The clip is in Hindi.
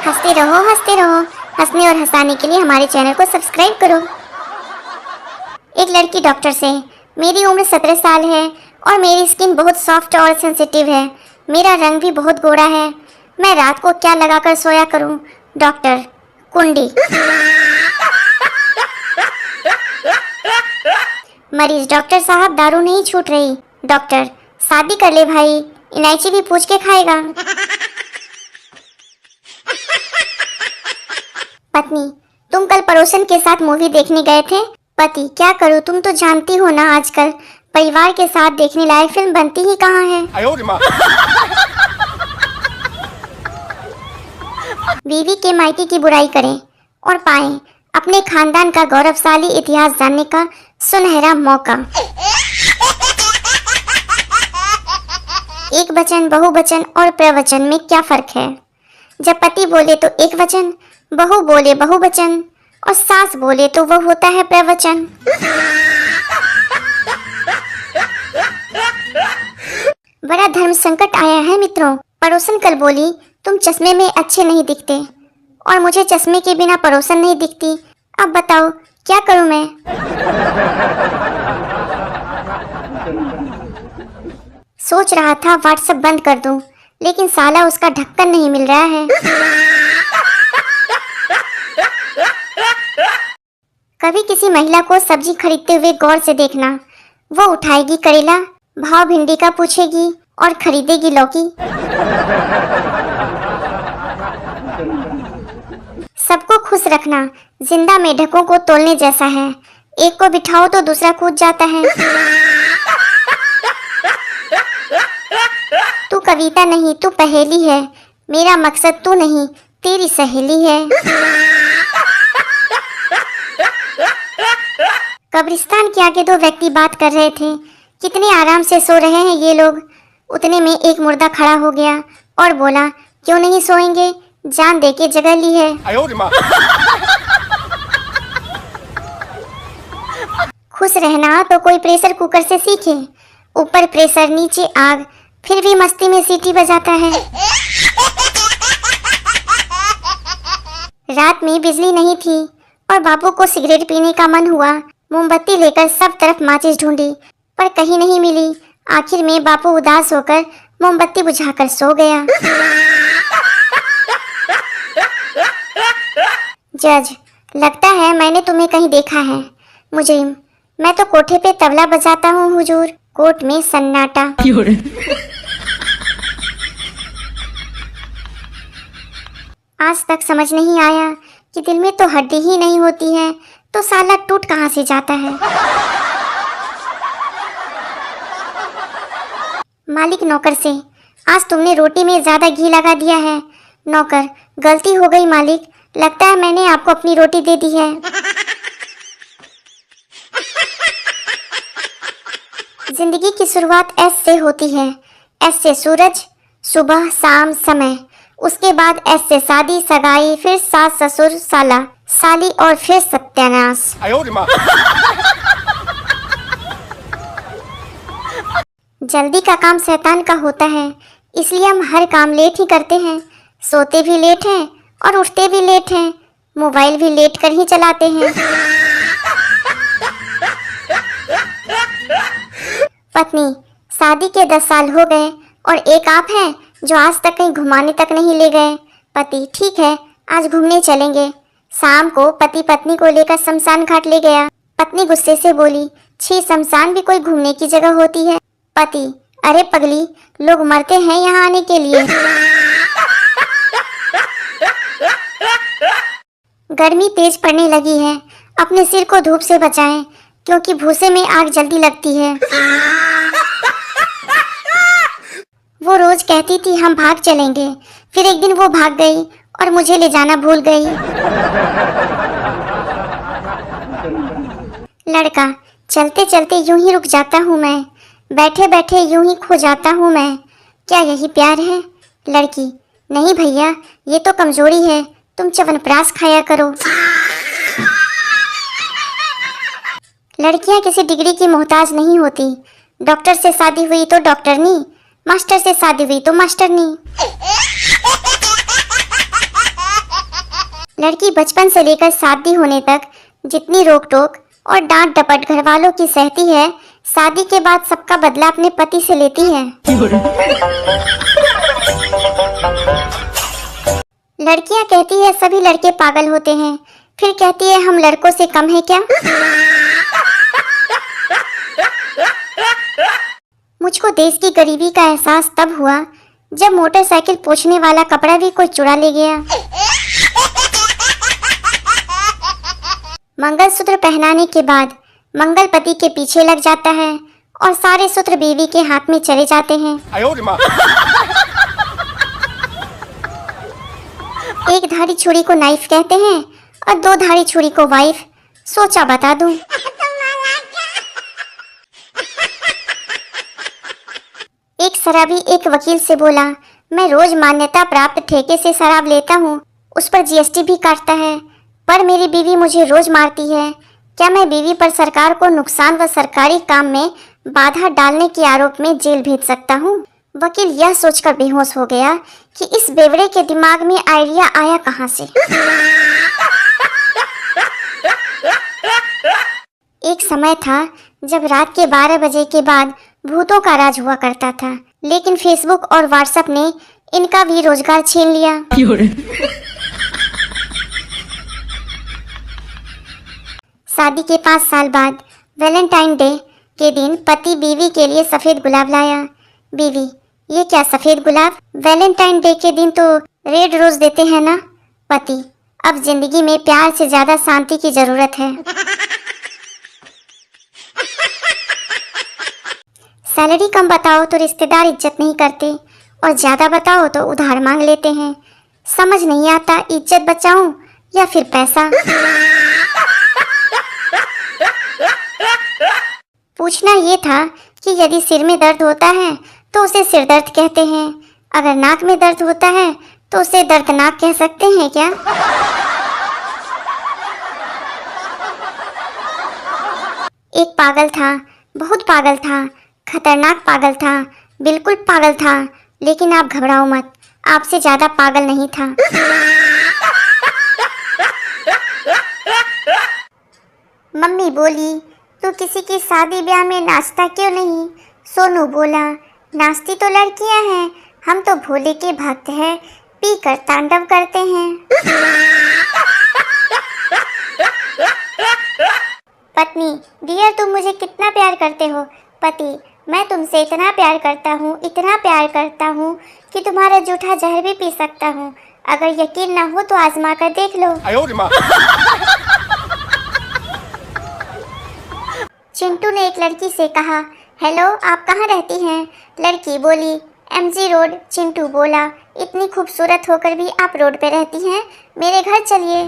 हंसते रहो। हंसने और हंसाने के लिए हमारे चैनल को सब्सक्राइब करो। एक लड़की डॉक्टर से, मेरी उम्र 17 साल है और मेरी स्किन बहुत सॉफ्ट और सेंसिटिव है। मेरा रंग भी बहुत गोरा है। मैं रात को क्या लगाकर सोया करूं? डॉक्टर, कुंडी। मरीज, डॉक्टर साहब दारू नहीं छूट रही। डॉक्टर, शादी कर ले भाई, इलायची भी पूछ के खाएगा। पत्नी, तुम कल पड़ोसन के साथ मूवी देखने गए थे। पति, क्या करूं, तुम तो जानती हो ना आजकल परिवार के साथ देखने लायक फिल्म बनती ही कहाँ है। बीवी के मायके की बुराई करें और पाएं अपने खानदान का गौरवशाली इतिहास जानने का सुनहरा मौका। एक वचन, बहुवचन और प्रवचन में क्या फर्क है? जब पति बोले तो एक वचन, बहू बोले बहुवचन और सास बोले तो वो होता है प्रवचन। बड़ा धर्म संकट आया है मित्रों। पड़ोसन कल बोली, तुम चश्मे में अच्छे नहीं दिखते और मुझे चश्मे के बिना पड़ोसन नहीं दिखती। अब बताओ क्या करूं मैं? सोच रहा था व्हाट्सएप बंद कर दूं, लेकिन साला उसका ढक्कन नहीं मिल रहा है। कभी किसी महिला को सब्जी खरीदते हुए गौर से देखना। वो उठाएगी करेला, भाव भिंडी का पूछेगी और खरीदेगी लौकी। सबको खुश रखना जिंदा मेढकों को तोलने जैसा है। एक को बिठाओ तो दूसरा कूद जाता है। तू कविता नहीं, तू पहेली है। मेरा मकसद तू नहीं, तेरी सहेली है। कब्रिस्तान के आगे दो व्यक्ति बात कर रहे थे। कितने आराम से सो रहे हैं ये लोग। उतने में एक मुर्दा खड़ा हो गया और बोला, क्यों नहीं सोएंगे, जान दे के जगह ली है। खुश रहना तो कोई प्रेशर कुकर से सीखे। ऊपर प्रेशर नीचे आग, फिर भी मस्ती में सीटी बजाता है। रात में बिजली नहीं थी और बाबू को सिगरेट पीने का मन हुआ। मोमबत्ती लेकर सब तरफ माचिस ढूंढी पर कहीं नहीं मिली। आखिर में बापू उदास होकर मोमबत्ती बुझाकर सो गया। जज, लगता है मैंने तुम्हें कहीं देखा है। मुजरिम, मैं तो कोठे पे तबला बजाता हूँ हुजूर। कोर्ट में सन्नाटा। आज तक समझ नहीं आया कि दिल में तो हड्डी ही नहीं होती है तो साला टूट कहाँ से जाता है। मालिक नौकर से, आज तुमने रोटी में ज्यादा घी लगा दिया है। नौकर, गलती हो गई मालिक, लगता है मैंने आपको अपनी रोटी दे दी है। जिंदगी की शुरुआत एस से होती है। एस से सूरज, सुबह शाम समय। उसके बाद एस से शादी सगाई, फिर सास ससुर साला साली और फिर सत्यानाश। जल्दी का काम शैतान का होता है, इसलिए हम हर काम लेट ही करते हैं। सोते भी लेट हैं और उठते भी लेट हैं। मोबाइल भी लेट कर ही चलाते हैं। पत्नी, शादी के 10 साल हो गए और एक आप हैं जो आज तक कहीं घुमाने तक नहीं ले गए। पति, ठीक है आज घूमने चलेंगे। शाम को पति पत्नी को लेकर शमशान घाट ले गया। पत्नी गुस्से से बोली, छी, शमशान भी कोई घूमने की जगह होती है। पति, अरे पगली, लोग मरते हैं यहाँ आने के लिए। गर्मी तेज पड़ने लगी है, अपने सिर को धूप से बचाएं क्योंकि भूसे में आग जल्दी लगती है। वो रोज कहती थी हम भाग चलेंगे, फिर एक दिन वो भाग गई और मुझे ले जाना भूल गई। लड़का, चलते चलते यूं ही रुक जाता हूँ मैं, बैठे बैठे यूं ही खो जाता हूँ मैं, क्या यही प्यार है? लड़की, नहीं भैया, ये तो कमजोरी है, तुम च्यवनप्राश खाया करो। लड़कियां किसी डिग्री की मोहताज नहीं होती। डॉक्टर से शादी हुई तो डॉक्टरनी, मास्टर से शादी हुई तो मास्टरनी। लड़की बचपन से लेकर शादी होने तक जितनी रोक टोक और डांट डपट घर वालों की सहती है, शादी के बाद सबका बदला अपने पति से लेती है। लड़कियां कहती है सभी लड़के पागल होते हैं, फिर कहती है हम लड़कों से कम है क्या? मुझको देश की गरीबी का एहसास तब हुआ जब मोटरसाइकिल पोंछने वाला कपड़ा भी कोई चुरा ले गया। मंगलसूत्र पहनाने के बाद मंगल पति के पीछे लग जाता है और सारे सूत्र बीवी के हाथ में चले जाते हैं। एक धारी छुरी को नाइफ कहते हैं और दो धारी छुरी को वाइफ। सोचा बता दूं। एक शराबी एक वकील से बोला, मैं रोज मान्यता प्राप्त ठेके से शराब लेता हूँ, उस पर जीएसटी भी काटता है, पर मेरी बीवी मुझे रोज मारती है। क्या मैं बीवी पर सरकार को नुकसान व सरकारी काम में बाधा डालने के आरोप में जेल भेज सकता हूँ? वकील यह सोचकर बेहोश हो गया कि इस बेवड़े के दिमाग में आइडिया आया कहाँ से। एक समय था जब रात के 12 बजे के बाद भूतों का राज हुआ करता था, लेकिन फेसबुक और व्हाट्सएप ने इनका भी रोजगार छीन लिया। शादी के 5 साल बाद वैलेंटाइन डे के दिन पति बीवी के लिए सफेद गुलाब लाया। बीवी, ये क्या सफेद गुलाब? वैलेंटाइन डे के दिन तो रेड रोज देते हैं ना? पति, अब जिंदगी में प्यार से ज्यादा शांति की जरूरत है। सैलरी कम बताओ तो रिश्तेदार इज्जत नहीं करते और ज्यादा बताओ तो उधार मांग लेते हैं। समझ नहीं आता इज्जत बचाऊं या फिर पैसा। पूछना ये था कि यदि सिर में दर्द होता है तो उसे सिर दर्द कहते हैं, अगर नाक में दर्द होता है तो उसे दर्दनाक कह सकते हैं क्या? एक पागल था, बहुत पागल था, खतरनाक पागल था, बिल्कुल पागल था, लेकिन आप घबराओ मत, आपसे ज्यादा पागल नहीं था। मम्मी बोली, तू किसी की शादी ब्याह में नाचता क्यों नहीं? सोनू बोला, नाचती तो लड़कियां हैं, हम तो भोले के भक्त हैं, पी कर तांडव करते हैं। पत्नी, डियर तुम मुझे कितना प्यार करते हो? पति, मैं तुमसे इतना प्यार करता हूँ, इतना प्यार करता हूँ कि तुम्हारा जूठा जहर भी पी सकता हूँ। अगर यकीन ना हो तो आजमा कर देख लो। चिंटू ने एक लड़की से कहा, हेलो आप कहाँ रहती हैं? लड़की बोली, एमजी रोड। चिंटू बोला, इतनी खूबसूरत होकर भी आप रोड पे रहती हैं, मेरे घर चलिए।